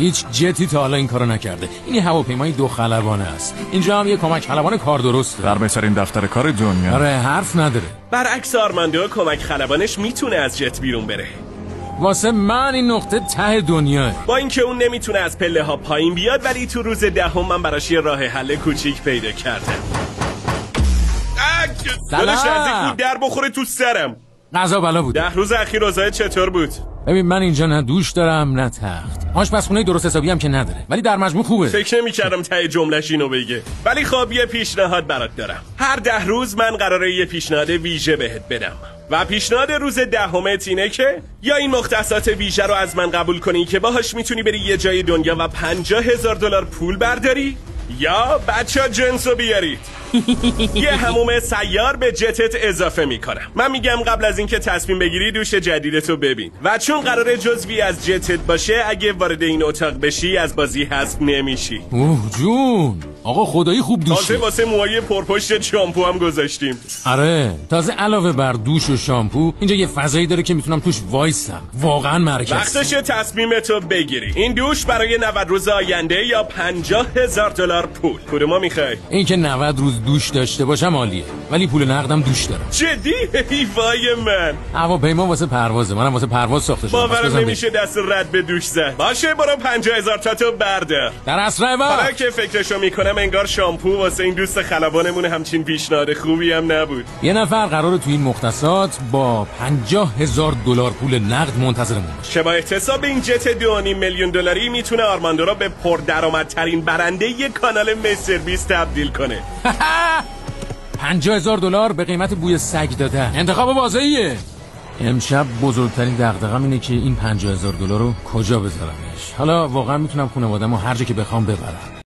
هیچ جتی تا حالا این کارو نکرده. این هواپیمای دو خلبانه است. اینجا هم یه کمک خلبان کار درسته. در بهترین دفتر کار دنیا. آره حرف نداره. برعکس آرماندو کمک خلبانش میتونه از جت بیرون بره. واسه من این نقطه ته دنیاه. با اینکه اون نمیتونه از پله ها پایین بیاد، ولی تو روز دهم من براش یه راه حل کوچیک پیدا کردم. دلش نزدیک بود در بخوره تو سرم. قضا بلا بود. 10 روز اخیر اوضاع چطور بود؟ ببین من اینجا نه دوش دارم نه تخت. آشپزخونه درست حسابی هم که نداره، ولی در مجموع خوبه. فکر نمی‌کردم ته جمله‌ش اینو بگه. ولی خب یه پیشنهاد برات دارم. هر 10 روز من قراره یه پیشنهاد ویژه بهت بدم. و پیشنهاد روز 10 اینه که یا این مختصات ویژه رو از من قبول کنی که باهاش میتونی بری یه جای دنیا و $50,000 پول برداری، یا بچه جنسو بیارید. یه حموم سیار به جتت اضافه میکنم. من میگم قبل از اینکه تصمیم بگیری دوش جدیدتو ببین، و چون قراره جزوی از جتت باشه اگه وارد این اتاق بشی از بازی حذف نمیشی. اوه جون آقا خدایی خوب دوشه. تازه واسه موهای پرپشت شامپو هم گذاشتیم. آره تازه علاوه بر دوش و شامپو اینجا یه فضایی داره که میتونم توش وایسم. واقعا مرکز. وقتشه تصمیمتو بگیری. این دوش برای 90 روز آینده یا $50,000 پول. کدومو میخوای؟ این که 90 روز دوش داشته باشم عالیه، ولی پول نقدم دوش دارم. جدی؟ وای من. هواپیما واسه پروازه، منم واسه پرواز ساخته شدم. باورم نمیشه دست رد به دوش زد. باشه برو 50,000 تا بردار. در اسرع وقت. حالا که فکرشو میکنم انگار شامپو واسه این دوست خلبانمون همچین پیشنهاد خوبی هم نبود. یه نفر قراره تو این مختصات با $50,000 پول نقد منتظرمون باشه که با احتساب این جت $2.5 میلیون میتونه آرماندو را به پردرآمدترین برنده یک کانال مستر تبدیل کنه. $50,000 به قیمت بوی سگ دادن. انتخاب واضحیه. امشب بزرگترین دغدغه‌م اینه که این $50,000 رو کجا بذارمش. حالا واقعا میتونم خانواده‌مو هر جا که بخوام ببرم.